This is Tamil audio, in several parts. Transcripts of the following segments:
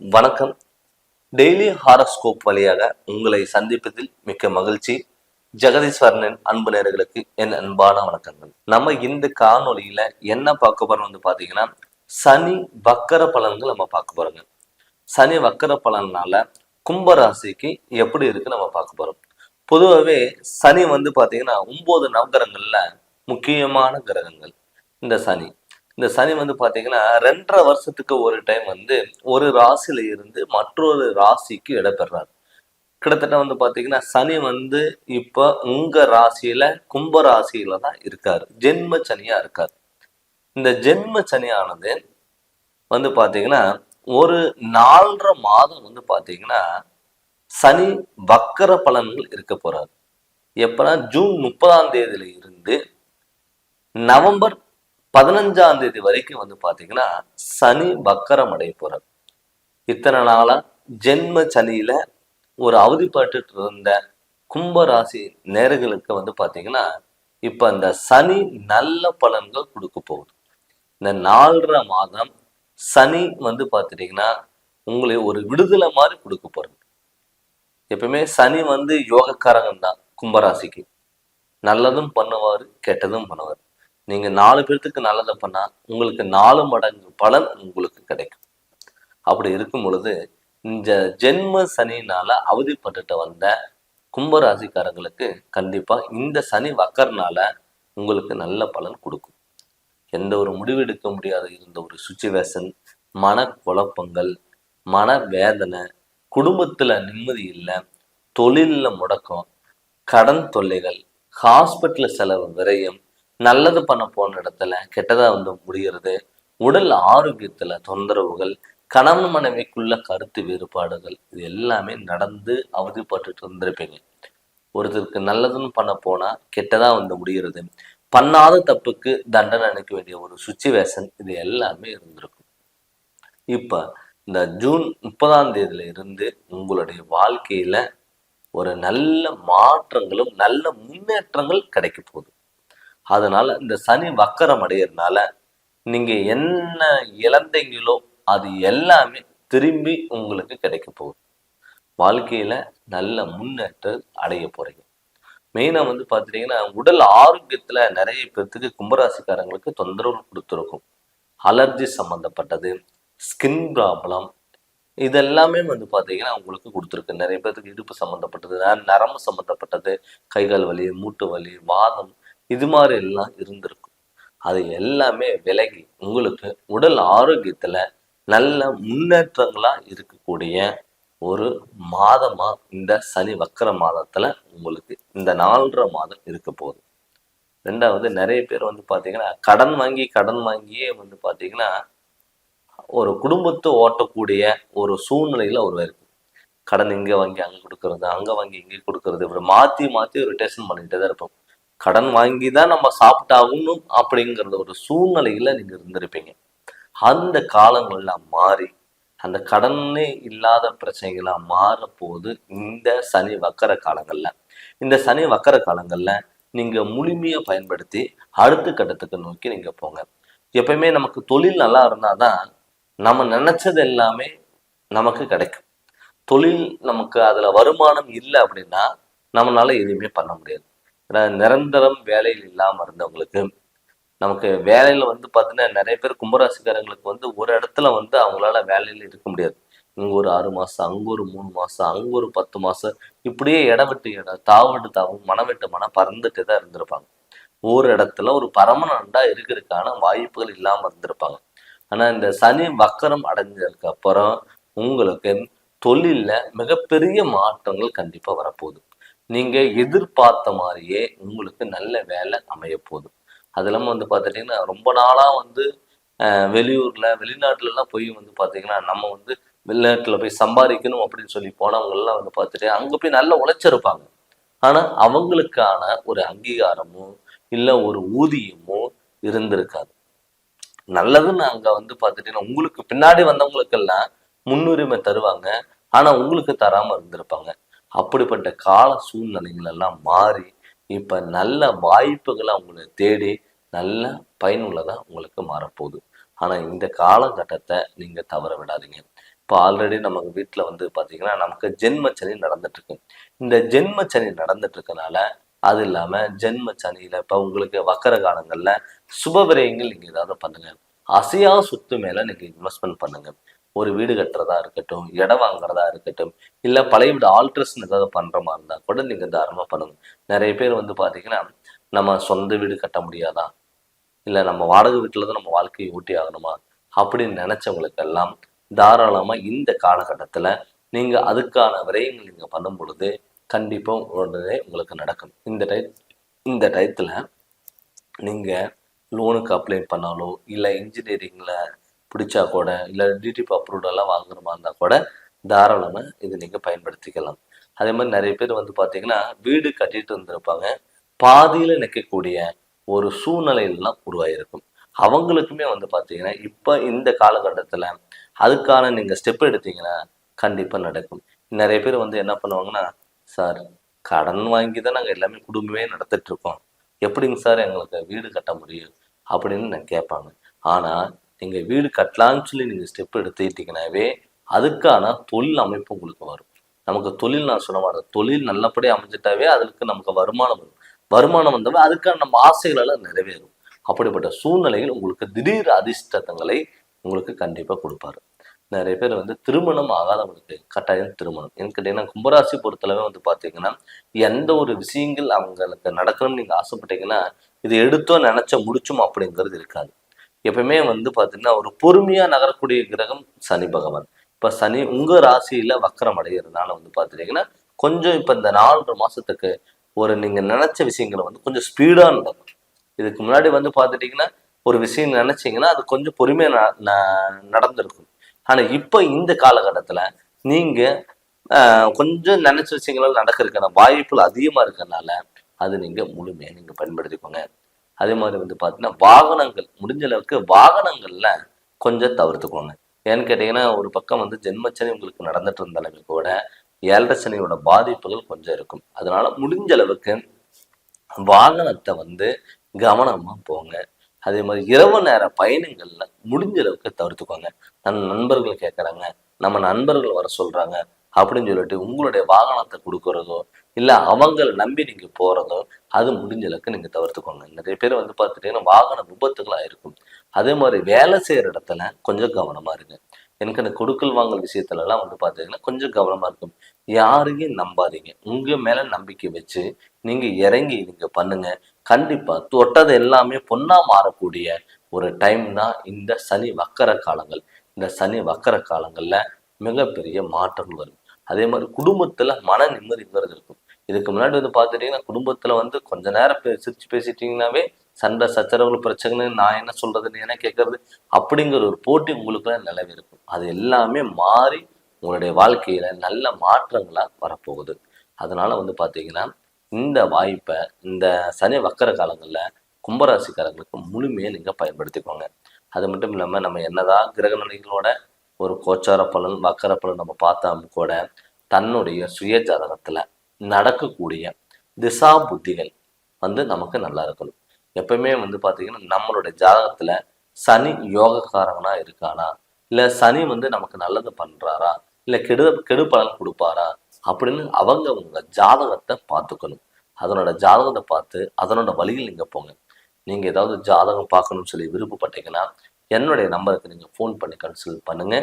வணக்கம். டெய்லி ஹாரோஸ்கோப் வழியாக உங்களை சந்திப்பதில் மிக்க மகிழ்ச்சி. ஜெகதீஸ்வரனின் அன்பு நேயர்களுக்கு என் அன்பான வணக்கங்கள். நம்ம இந்த காணொளியில என்ன பார்க்க போறோம் பாத்தீங்கன்னா, சனி வக்கர பலன்கள் நம்ம பார்க்க போறோங்க. சனி வக்கர பலனால கும்பராசிக்கு எப்படி இருக்கு நம்ம பார்க்க போறோம். பொதுவாகவே சனி பாத்தீங்கன்னா 9 நவகிரகங்கள்ல முக்கியமான கிரகங்கள். இந்த சனி பாத்தீங்கன்னா 2.5 வருஷத்துக்கு ஒரு டைம் ஒரு ராசியில இருந்து மற்றொரு ராசிக்கு இடம்பெறாரு. கிட்டத்தட்ட பாத்தீங்கன்னா சனி இப்ப உங்க ராசியில கும்ப ராசியில தான் இருக்காரு. ஜென்ம சனியா இருக்காரு. இந்த ஜென்ம சனியானது பாத்தீங்கன்னா ஒரு 4.5 மாதம் பாத்தீங்கன்னா சனி வக்கர பலன்கள் இருக்க போறாரு. எப்பனா ஜூன் 30ஆம் தேதியில இருந்து நவம்பர் 15ஆம் தேதி வரைக்கும் பாத்தீங்கன்னா சனி வக்கரம் அடைய போறார். இத்தனை நாளா ஜென்ம சனியில ஒரு அவதிப்பட்டு இருந்த கும்பராசி நேர்களுக்கு பாத்தீங்கன்னா இப்ப இந்த சனி நல்ல பலன்கள் கொடுக்க போகுது. இந்த 4.5 மாதம் சனி பாத்துட்டீங்கன்னா உங்களை ஒரு விடுதலை மாதிரி கொடுக்க போறது. எப்பவுமே சனி யோகக்காரங்க தான். கும்பராசிக்கு நல்லதும் பண்ணுவாரு, கெட்டதும் பண்ணுவார். நீங்க 4 பேர்த்துக்கு நல்லதை பண்ணா உங்களுக்கு 4 மடங்கு பலன் உங்களுக்கு கிடைக்கும். அப்படி இருக்கும் பொழுது இந்த ஜென்ம சனினால அவதிப்பட்டுட்டு வந்த கும்பராசிக்காரங்களுக்கு கண்டிப்பா இந்த சனி வக்கர்னால உங்களுக்கு நல்ல பலன் கொடுக்கும். எந்த ஒரு முடிவு எடுக்க முடியாத இருந்த ஒரு சுச்சுவேஷன், மன குழப்பங்கள், மன வேதனை, குடும்பத்துல நிம்மதி இல்லை, தொழில்ல முடக்கம், கடன் தொல்லைகள், ஹாஸ்பிட்டல் செலவு விரயம், நல்லது பண்ண போன இடத்துல கெட்டதா முடிகிறது, உடல் ஆரோக்கியத்துல தொந்தரவுகள், கணவன் மனைவிக்குள்ள கருத்து வேறுபாடுகள், இது எல்லாமே நடந்து அவதிப்பட்டு இருந்திருப்பீங்க. ஒருத்தருக்கு நல்லதுன்னு பண்ண போனா கெட்டதா முடிகிறது, பண்ணாத தப்புக்கு தண்டனை அளிக்க வேண்டிய ஒரு சுச்சுவேஷன், இது எல்லாமே இருந்திருக்கும். இப்ப இந்த ஜூன் 30ஆம் தேதியில இருந்து உங்களுடைய வாழ்க்கையில ஒரு நல்ல மாற்றங்களும் நல்ல முன்னேற்றங்கள் கிடைக்க போகுது. அதனால இந்த சனி வக்கரம் அடையிறதுனால நீங்க என்ன இழந்தீங்களோ அது எல்லாமே திரும்பி உங்களுக்கு கிடைக்க போகுது. வாழ்க்கையில நல்ல முன்னேற்றம் அடைய போறீங்க. மெயினா பாத்துட்டீங்கன்னா உடல் ஆரோக்கியத்துல நிறைய பேர்த்துக்கு கும்பராசிக்காரங்களுக்கு தொந்தரவு கொடுத்துருக்கும். அலர்ஜி சம்பந்தப்பட்டது, ஸ்கின் ப்ராப்ளம், இதெல்லாமே பாத்தீங்கன்னா உங்களுக்கு கொடுத்துருக்கு. நிறைய பேருக்கு இடுப்பு சம்பந்தப்பட்டது, நரம்பு சம்பந்தப்பட்டது, கைகால் வலி, மூட்டு வலி, வாதம், இது மாதிரி எல்லாம் இருந்திருக்கும். அது எல்லாமே விலகி உங்களுக்கு உடல் ஆரோக்கியத்துல நல்ல முன்னேற்றங்களா இருக்கக்கூடிய ஒரு மாதமா இந்த சனி வக்கர மாதத்துல உங்களுக்கு இந்த 4.5 மாதம் இருக்க போகுது. ரெண்டாவது, நிறைய பேர் பாத்தீங்கன்னா கடன் வாங்கியே பாத்தீங்கன்னா ஒரு குடும்பத்தை ஓட்டக்கூடிய ஒரு சூழ்நிலையில ஒரு இருக்கு. கடன் இங்க வாங்கி அங்க கொடுக்கறது, அங்க வாங்கி இங்க கொடுக்கறது, இப்படி மாத்தி ரொட்டேஷன் பண்ணிக்கிட்டே தான் இருப்போம். கடன் வாங்கி தான் நம்ம சாப்பிட்டாகணும் அப்படிங்கிறது ஒரு சூழ்நிலையில நீங்க இருந்திருப்பீங்க. அந்த காலங்கள்லாம் மாறி அந்த கடனே இல்லாத பிரச்சனைகளா மாறப்போது இந்த சனி வக்கர காலங்கள்ல. இந்த சனி வக்கர காலங்கள்ல நீங்க முழுமையா பயன்படுத்தி அடுத்த கட்டத்துக்கு நோக்கி நீங்க போங்க. எப்பயுமே நமக்கு தொழில் நல்லா இருந்தாதான் நம்ம நினைச்சது எல்லாமே நமக்கு கிடைக்கும். தொழில் நமக்கு அதுல வருமானம் இல்லை அப்படின்னா நம்மளால எதுவுமே பண்ண முடியாது. நிரந்தரம் வேலையில் இல்லாம இருந்தவங்களுக்கு நமக்கு வேலையில பாத்தீங்கன்னா நிறைய பேர் கும்பராசிக்காரங்களுக்கு ஒரு இடத்துல அவங்களால வேலையில இருக்க முடியாது. இங்க ஒரு 6 மாசம், அங்க ஒரு 3 மாசம், அங்க ஒரு 10 மாசம், இப்படியே இடம் விட்டு இடம், தாவும் மனம் விட்டு மனம் பறந்துட்டு தான் இருந்திருப்பாங்க. ஒரு இடத்துல ஒரு பர்மனண்டா இருக்கிறதுக்கான வாய்ப்புகள் இல்லாம இருந்திருப்பாங்க. ஆனா இந்த சனி வக்கரம் அடைஞ்சதுக்கு அப்புறம் உங்களுக்கு தொழில்ல மிகப்பெரிய மாற்றங்கள் கண்டிப்பா வரப்போகுது. நீங்க எதிர்பார்த்த மாதிரியே உங்களுக்கு நல்ல வேலை அமைய போகுது. அது இல்லாம பாத்துட்டீங்கன்னா ரொம்ப நாளா வெளியூர்ல வெளிநாட்டுல எல்லாம் போய் பாத்தீங்கன்னா நம்ம வெளிநாட்டுல போய் சம்பாதிக்கணும் அப்படின்னு சொல்லி போனவங்க எல்லாம் பாத்துட்டு அங்க போய் நல்லா உழைச்சிருப்பாங்க. ஆனா அவங்களுக்கான ஒரு அங்கீகாரமோ இல்ல ஒரு ஊதியமோ இருந்திருக்காது. நல்லதுன்னு அங்க பாத்துட்டீங்கன்னா உங்களுக்கு பின்னாடி வந்தவங்களுக்கெல்லாம் முன்னுரிமை தருவாங்க, ஆனா உங்களுக்கு தராம இருந்திருப்பாங்க. அப்படிப்பட்ட கால சூழ்நிலைகள் எல்லாம் மாறி இப்ப நல்ல வாய்ப்புகளை உங்களை தேடி நல்ல பயனுள்ளதா உங்களுக்கு மாறப்போகுது. ஆனா இந்த காலகட்டத்தை நீங்க தவற விடாதீங்க. இப்போ ஆல்ரெடி நமக்கு வீட்டில் வந்து பார்த்தீங்கன்னா நமக்கு ஜென்ம சனி நடந்துட்டு இருக்கு. இந்த ஜென்ம சனி நடந்துட்டு இருக்கனால அது இல்லாமல் ஜென்ம சனியில் இப்போ உங்களுக்கு வக்கர காலங்களில் சுப விரயங்கள் நீங்கள் ஏதாவது பண்ணுங்க. அசையா சொத்து மேலே நீங்கள் இன்வெஸ்ட்மெண்ட் பண்ணுங்க. ஒரு வீடு கட்டுறதா இருக்கட்டும், இடம் வாங்குறதா இருக்கட்டும், இல்லை பழைய வீடு ஆல்ட்ரேஷன் ஏதாவது பண்ணுற மாதிரி இருந்தால் கூட நீங்கள் தாராளமாக பண்ணுங்க. நிறைய பேர் வந்து பார்த்தீங்கன்னா நம்ம சொந்த வீடு கட்ட முடியாதா, இல்லை நம்ம வாடகை வீட்டில் தான் நம்ம வாழ்க்கையை ஊட்டி ஆகணுமா அப்படின்னு நினைச்சவங்களுக்கெல்லாம் தாராளமாக இந்த காலகட்டத்தில் நீங்கள் அதுக்கான விரயங்கள் நீங்கள் பண்ணும் பொழுது கண்டிப்பாக உடனே உங்களுக்கு நடக்கும். இந்த டயத்தில் நீங்கள் லோனுக்கு அப்ளை பண்ணாலோ, இல்லை இன்ஜினியரிங்கில் பிடிச்சா கூட, இல்லை டிடிபி அப்ரூவெல்லாம் வாங்குற மாதிரி இருந்தால் கூட தாராளமாக இது நீங்கள் பயன்படுத்திக்கலாம். அதே மாதிரி நிறைய பேர் வந்து பார்த்தீங்கன்னா வீடு கட்டிட்டு இருந்திருப்பாங்க, பாதியில் நிற்கக்கூடிய ஒரு சூழ்நிலையெல்லாம் உருவாயிருக்கும். அவங்களுக்குமே வந்து பார்த்தீங்கன்னா இப்போ இந்த காலகட்டத்தில் அதுக்கான நீங்கள் ஸ்டெப் எடுத்தீங்கன்னா கண்டிப்பாக நடக்கும். நிறைய பேர் வந்து என்ன பண்ணுவாங்கன்னா, சார் கடன் வாங்கி தான் நாங்கள் எல்லாமே குடும்பமே நடத்திட்டு இருக்கோம், எப்படிங்க சார் எங்களுக்கு வீடு கட்ட முடியும் அப்படின்னு நான் கேட்பாங்க. ஆனால் நீங்கள் வீடு கட்டலான்னு சொல்லி நீங்கள் ஸ்டெப் எடுத்துக்கிட்டீங்கன்னாவே அதுக்கான தொழில் அமைப்பு உங்களுக்கு வரும். நமக்கு தொழில் நான் சொன்ன மாதிரி தொழில் நல்லபடியாக அமைஞ்சிட்டாவே அதுக்கு நமக்கு வருமானம் வரும். வருமானம் வந்தவங்க அதுக்கான நம்ம ஆசைகளெல்லாம் நிறைவேறும். அப்படிப்பட்ட சூழ்நிலைகள் உங்களுக்கு திடீர் அதிர்ஷ்டங்களை உங்களுக்கு கண்டிப்பாக கொடுப்பாரு. நிறைய பேர் வந்து திருமணம் ஆகாதவங்களுக்கு கட்டாயம் திருமணம். எனக்கு கேட்டீங்கன்னா கும்பராசி பொறுத்தளவே வந்து பார்த்தீங்கன்னா எந்த ஒரு விஷயங்கள் அவங்களுக்கு நடக்கணும்னு நீங்கள் ஆசைப்பட்டீங்கன்னா இது எடுத்தோ நினைச்ச முடிச்சும் அப்படிங்கிறது இருக்காது. எப்பவுமே வந்து பார்த்தீங்கன்னா ஒரு பொறுமையாக நகரக்கூடிய கிரகம் சனி பகவான். இப்போ சனி உங்கள் ராசியில் வக்கரம் அடைகிறதுனால வந்து பார்த்துட்டீங்கன்னா கொஞ்சம் இப்போ இந்த 4 மாதத்துக்கு ஒரு நீங்கள் நினைச்ச விஷயங்களை வந்து கொஞ்சம் ஸ்பீடாக நடக்கும். இதுக்கு முன்னாடி வந்து பார்த்துட்டிங்கன்னா ஒரு விஷயம் நினைச்சிங்கன்னா அது கொஞ்சம் பொறுமையாக நடந்திருக்கும். ஆனால் இப்போ இந்த காலகட்டத்தில் நீங்கள் கொஞ்சம் நினைச்ச விஷயங்கள் நடக்கிறதுக்கான வாய்ப்புகள் அதிகமாக இருக்கிறதுனால அது நீங்கள் முழுமையாக நீங்கள் பயன்படுத்திக்கோங்க. அதே மாதிரி வந்து பார்த்தீங்கன்னா வாகனங்கள் முடிஞ்ச அளவுக்கு வாகனங்கள்ல கொஞ்சம் தவிர்த்துக்கோங்க. ஏன்னு கேட்டிங்கன்னா ஒரு பக்கம் வந்து ஜென்மச்சனி உங்களுக்கு நடந்துட்டு இருந்தாலுமே கூட 7.5 சனியோட பாதிப்புகள் கொஞ்சம் இருக்கும். அதனால முடிஞ்ச அளவுக்கு வாகனத்தை வந்து கவனமா போங்க. அதே மாதிரி இரவு நேர பயணங்கள்ல முடிஞ்ச அளவுக்கு தவிர்த்துக்கோங்க. நண்பர்கள் கேட்குறாங்க, நம்ம நண்பர்கள் வர சொல்றாங்க அப்படின்னு சொல்லிட்டு உங்களுடைய வாகனத்தை கொடுக்கறதோ, இல்லை அவங்களை நம்பி நீங்க போறதோ அது முடிஞ்ச அளவுக்கு நீங்க தவிர்த்துக்கோங்க. நிறைய பேர் வந்து பார்த்துட்டீங்கன்னா வாகன விபத்துகள் ஆயிருக்கும். அதே மாதிரி வேலை செய்யற இடத்துல கொஞ்சம் கவனமா இருங்க. எனக்கு அந்த கொடுக்கல் வாங்கல் விஷயத்துல எல்லாம் வந்து பார்த்தீங்கன்னா கொஞ்சம் கவனமா இருக்கும். யாரையும் நம்பாதீங்க. உங்க மேல நம்பிக்கை வச்சு நீங்க இறங்கி நீங்க பண்ணுங்க. கண்டிப்பா தொட்டது எல்லாமே பொண்ணா மாறக்கூடிய ஒரு டைம் தான் இந்த சனி வக்கர காலங்கள். இந்த சனி வக்கர காலங்கள்ல மிகப்பெரிய மாற்றங்கள் வரும். அதே மாதிரி குடும்பத்துல மன நிம்மதிங்கிறது இருக்கும். இதுக்கு முன்னாடி வந்து பார்த்துட்டீங்கன்னா குடும்பத்துல வந்து கொஞ்ச நேரம் சிரிச்சு பேசிட்டீங்கன்னாவே சண்டை சச்சரவுகள் பிரச்சனை, நான் என்ன சொல்றது நீ என்ன கேட்கறது அப்படிங்கிற ஒரு போட்டி உங்களுக்குள்ள நிலவி இருக்கும். அது எல்லாமே மாறி உங்களுடைய வாழ்க்கையில நல்ல மாற்றங்களா வரப்போகுது. அதனால வந்து பாத்தீங்கன்னா இந்த வாய்ப்பை இந்த சனி வக்கர காலங்கள்ல கும்பராசிக்காரங்களுக்கு முழுமையை நீங்க பயன்படுத்திக்கோங்க. அது மட்டும் இல்லாம நம்ம என்னதான் கிரக நிலைகளோட ஒரு கோச்சார பலன் வக்கர பலன் நம்ம பார்த்தாலும் கூட தன்னுடைய சுய ஜாதகத்துல நடக்கக்கூடிய திசா புத்திகள் வந்து நமக்கு நல்லா இருக்கணும். எப்பவுமே வந்து பாத்தீங்கன்னா நம்மளுடைய ஜாதகத்துல சனி யோகக்காரனா இருக்கானா, இல்ல சனி வந்து நமக்கு நல்லது பண்றாரா, இல்ல கெடு பலன் கொடுப்பாரா அப்படின்னு அவங்க ஜாதகத்தை பார்த்துக்கணும். அதனோட ஜாதகத்தை பார்த்து அதனோட வழியில் நீங்க போங்க. நீங்க ஏதாவது ஜாதகம் பார்க்கணும்னு சொல்லி விருப்பப்பட்டீங்கன்னா என்னுடைய நம்பருக்கு நீங்க ஃபோன் பண்ணி கன்சல்ட் பண்ணுங்க.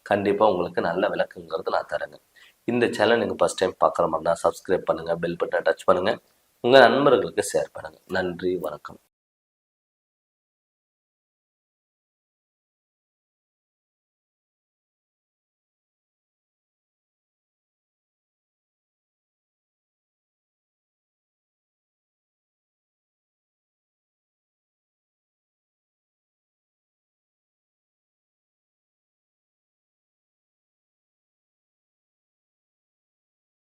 கண்டிப்பா உங்களுக்கு நல்ல விளக்குங்கிறது நான் தரேங்க. இந்த சேனல் நீங்க ஃபர்ஸ்ட் டைம் பார்க்குற மாதிரி தான் சப்ஸ்கிரைப் பண்ணுங்க, பெல் பட்டனை டச் பண்ணுங்க, உங்க நண்பர்களுக்கு ஷேர் பண்ணுங்க. நன்றி, வணக்கம்.